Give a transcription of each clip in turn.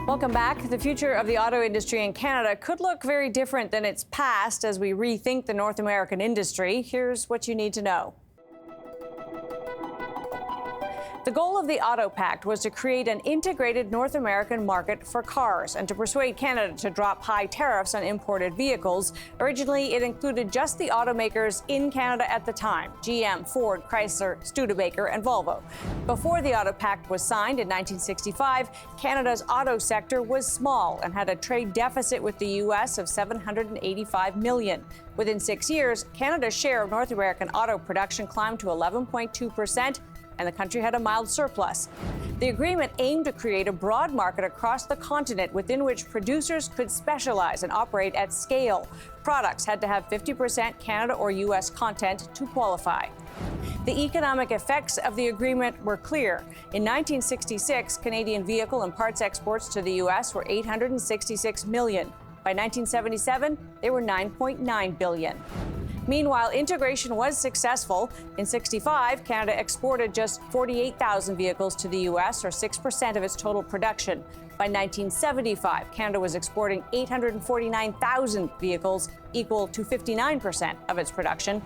Welcome back. The future of the auto industry in Canada could look very different than its past as we rethink the North American industry. Here's what you need to know. The goal of the Auto Pact was to create an integrated North American market for cars and to persuade Canada to drop high tariffs on imported vehicles. Originally, it included just the automakers in Canada at the time: GM, Ford, Chrysler, Studebaker, and Volvo. Before the Auto Pact was signed in 1965, Canada's auto sector was small and had a trade deficit with the U.S. of $785 million. Within 6 years, Canada's share of North American auto production climbed to 11.2%. And the country had a mild surplus. The agreement aimed to create a broad market across the continent within which producers could specialize and operate at scale. Products had to have 50% Canada or U.S. content to qualify. The economic effects of the agreement were clear. In 1966, Canadian vehicle and parts exports to the U.S. were $866 million. By 1977, they were $9.9 billion. Meanwhile, integration was successful. In 65, Canada exported just 48,000 vehicles to the U.S., or 6% of its total production. By 1975, Canada was exporting 849,000 vehicles, equal to 59% of its production.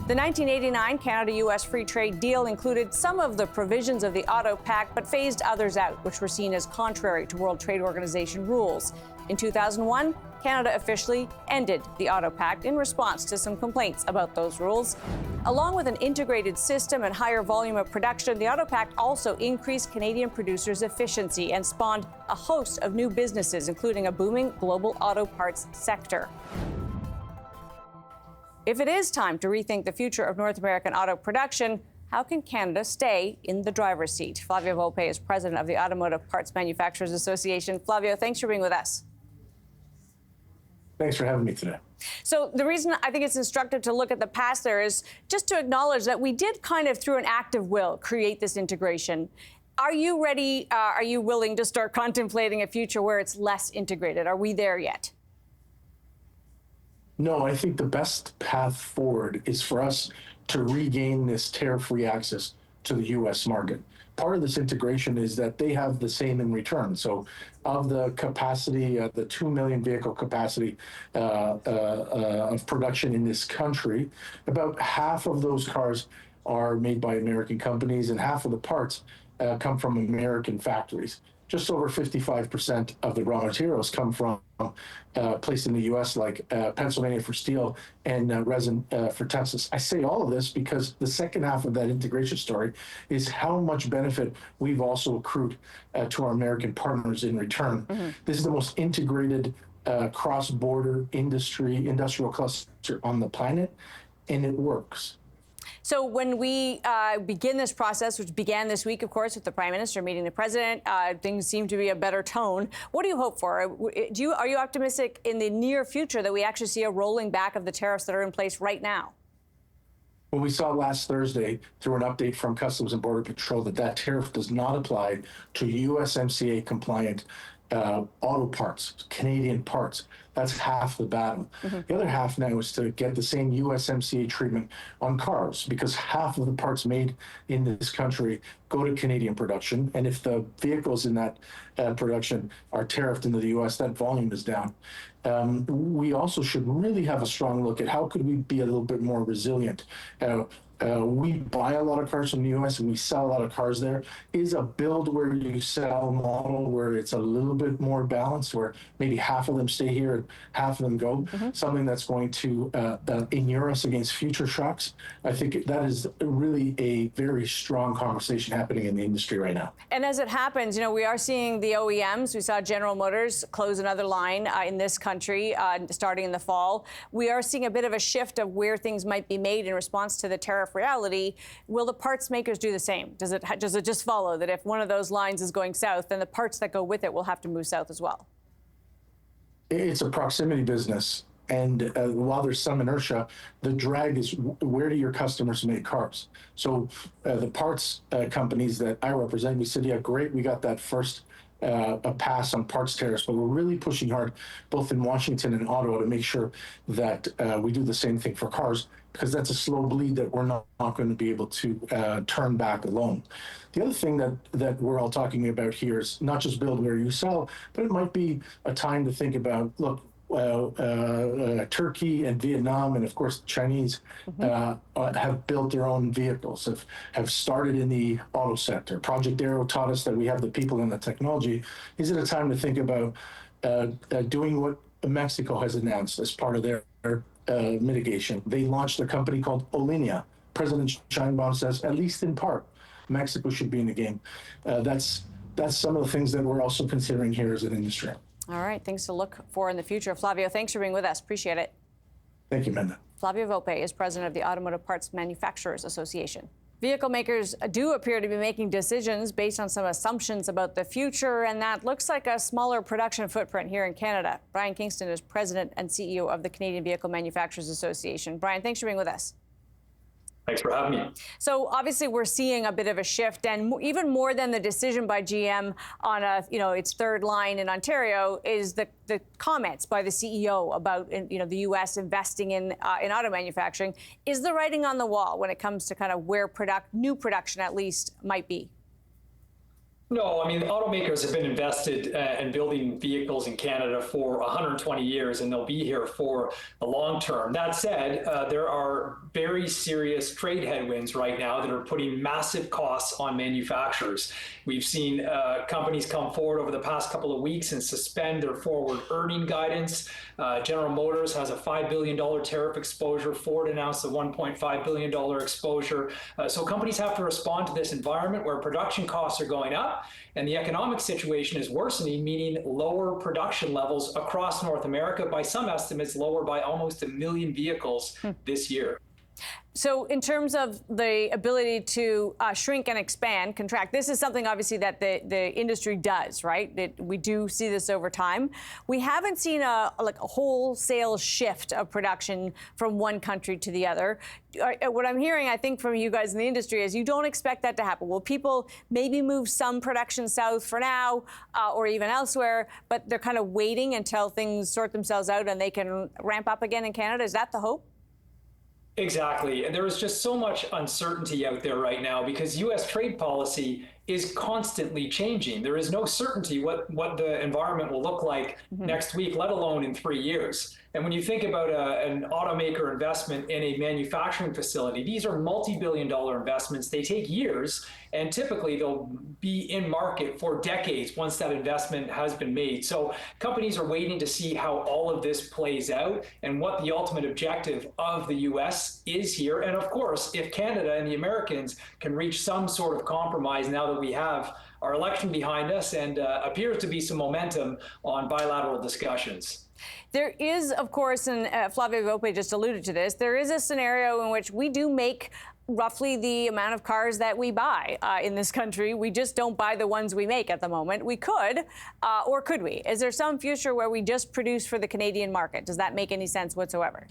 The 1989 Canada-U.S. Free Trade Deal included some of the provisions of the Auto Pact, but phased others out, which were seen as contrary to World Trade Organization rules. In 2001, Canada officially ended the Auto Pact in response to some complaints about those rules. Along with an integrated system and higher volume of production, the Auto Pact also increased Canadian producers' efficiency and spawned a host of new businesses, including a booming global auto parts sector. If it is time to rethink the future of North American auto production, how can Canada stay in the driver's seat? Flavio Volpe is president of the Automotive Parts Manufacturers Association. Flavio, thanks for being with us. Thanks for having me today. So the reason I think it's instructive to look at the past there is just to acknowledge that we did kind of, through an act of will, create this integration. Are you ready? Are you willing to start contemplating a future where it's less integrated? Are we there yet? No, I think the best path forward is for us to regain this tariff-free access to the U.S. market. Part of this integration is that they have the same in return. So of the capacity, the 2 million vehicle capacity of production in this country, about half of those cars are made by American companies and half of the parts come from American factories. Just over 55% of the raw materials come from placed in the U.S., like Pennsylvania for steel and resin for Texas. I say all of this because the second half of that integration story is how much benefit we've also accrued to our American partners in return. Mm-hmm. This is the most integrated cross-border industrial cluster on the planet, and it works. So when we begin this process, which began this week, of course, with the Prime Minister meeting the President, things seem to be a better tone. What do you hope for? Are you optimistic in the near future that we actually see a rolling back of the tariffs that are in place right now? Well, we saw last Thursday through an update from Customs and Border Patrol that tariff does not apply to USMCA compliant auto parts, Canadian parts. That's half the battle. Mm-hmm. The other half now is to get the same USMCA treatment on cars, because half of the parts made in this country go to Canadian production. And if the vehicles in that production are tariffed into the U.S., that volume is down. We also should really have a strong look at how could we be a little bit more resilient. We buy a lot of cars from the U.S. and we sell a lot of cars there. Is a build where you sell model where it's a little bit more balanced, where maybe half of them stay here and half of them go, something that's going to inure us against future shocks? I think that is really a very strong conversation happening in the industry right now. And as it happens, we are seeing the OEMs. We saw General Motors close another line in this country starting in the fall. We are seeing a bit of a shift of where things might be made in response to the tariff reality. Will the parts makers do the same? Does it just follow that if one of those lines is going south, then the parts that go with it will have to move south as well? It's a proximity business. And while there's some inertia, the drag is where do your customers make cars? So the parts companies that I represent, we said, yeah, great, we got that first a pass on parts tariffs, but we're really pushing hard both in Washington and Ottawa to make sure that we do the same thing for cars. because that's a slow bleed that we're not going to be able to turn back alone. The other thing that we're all talking about here is not just build where you sell, but it might be a time to think about, look, Turkey and Vietnam, and of course Chinese, have built their own vehicles, have started in the auto sector. Project Arrow taught us that we have the people and the technology. Is it a time to think about doing what Mexico has announced as part of their mitigation? They launched a company called Olinia. President Sheinbaum says, at least in part, Mexico should be in the game. That's some of the things that we're also considering here as an industry. All right, things to look for in the future. Flavio, thanks for being with us. Appreciate it. Thank you, Menda. Flavio Volpe is president of the Automotive Parts Manufacturers Association. Vehicle makers do appear to be making decisions based on some assumptions about the future, and that looks like a smaller production footprint here in Canada. Brian Kingston is president and CEO of the Canadian Vehicle Manufacturers Association. Brian, thanks for being with us. Thanks for having me. So obviously we're seeing a bit of a shift, and even more than the decision by GM on its third line in Ontario is the comments by the CEO about the U.S. investing in auto manufacturing. Is the writing on the wall when it comes to kind of where new production at least might be? No, I mean, automakers have been invested in building vehicles in Canada for 120 years, and they'll be here for the long term. That said, there are very serious trade headwinds right now that are putting massive costs on manufacturers. We've seen companies come forward over the past couple of weeks and suspend their forward earning guidance. General Motors has a $5 billion tariff exposure. Ford announced a $1.5 billion exposure. So companies have to respond to this environment where production costs are going up and the economic situation is worsening, meaning lower production levels across North America, by some estimates lower by almost 1 million vehicles this year. So in terms of the ability to shrink and expand, contract, this is something obviously that the industry does, right? We do see this over time. We haven't seen a wholesale shift of production from one country to the other. What I'm hearing, I think, from you guys in the industry is you don't expect that to happen. Will people maybe move some production south for now or even elsewhere, but they're kind of waiting until things sort themselves out and they can ramp up again in Canada? Is that the hope? Exactly. And there is just so much uncertainty out there right now because U.S. trade policy is constantly changing. There is no certainty what the environment will look like next week, let alone in 3 years. And when you think about an automaker investment in a manufacturing facility, these are multi-billion-dollar investments. They take years, and typically they'll be in market for decades once that investment has been made. So companies are waiting to see how all of this plays out and what the ultimate objective of the U.S. is here. And of course, if Canada and the Americans can reach some sort of compromise now that we have our election behind us and appears to be some momentum on bilateral discussions. There is, of course, and Flavio Volpe just alluded to this, there is a scenario in which we do make roughly the amount of cars that we buy in this country. We just don't buy the ones we make at the moment. We could, or could we? Is there some future where we just produce for the Canadian market? Does that make any sense whatsoever?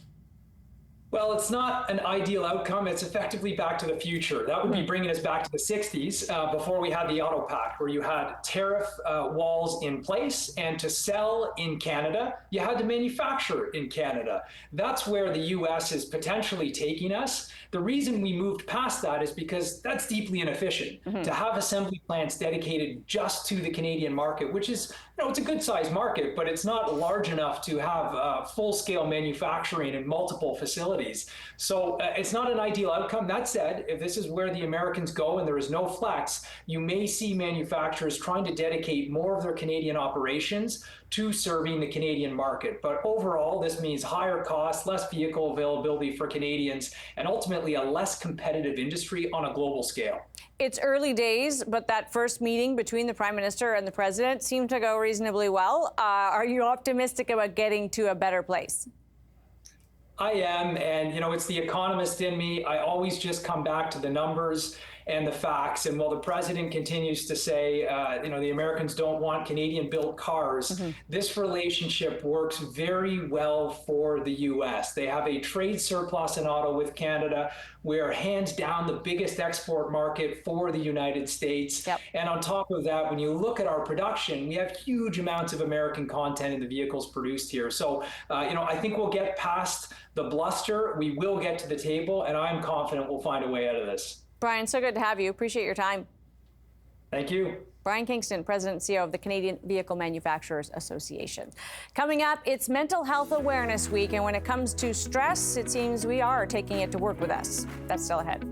Well, it's not an ideal outcome. It's effectively back to the future. That would be bringing us back to the 60s before we had the Auto Pact, where you had tariff walls in place, and to sell in Canada, you had to manufacture in Canada. That's where the U.S. is potentially taking us. The reason we moved past that is because that's deeply inefficient. To have assembly plants dedicated just to the Canadian market, which is, it's a good sized market, but it's not large enough to have full-scale manufacturing in multiple facilities. So it's not an ideal outcome. That said, if this is where the Americans go and there is no flex, you may see manufacturers trying to dedicate more of their Canadian operations to serving the Canadian market. But overall, this means higher costs, less vehicle availability for Canadians, and ultimately a less competitive industry on a global scale. It's early days, but that first meeting between the Prime Minister and the President seemed to go reasonably well. Are you optimistic about getting to a better place? I am, and it's the economist in me. I always just come back to the numbers. and the facts. And while the president continues to say, the Americans don't want Canadian-built cars, this relationship works very well for the U.S. They have a trade surplus in auto with Canada. We are hands down the biggest export market for the United States. Yep. And on top of that, when you look at our production, we have huge amounts of American content in the vehicles produced here. So, I think we'll get past the bluster. We will get to the table, and I'm confident we'll find a way out of this. Brian, so good to have you. Appreciate your time. Thank you. Brian Kingston, President and CEO of the Canadian Vehicle Manufacturers Association. Coming up, it's Mental Health Awareness Week, and when it comes to stress, it seems we are taking it to work with us. That's still ahead.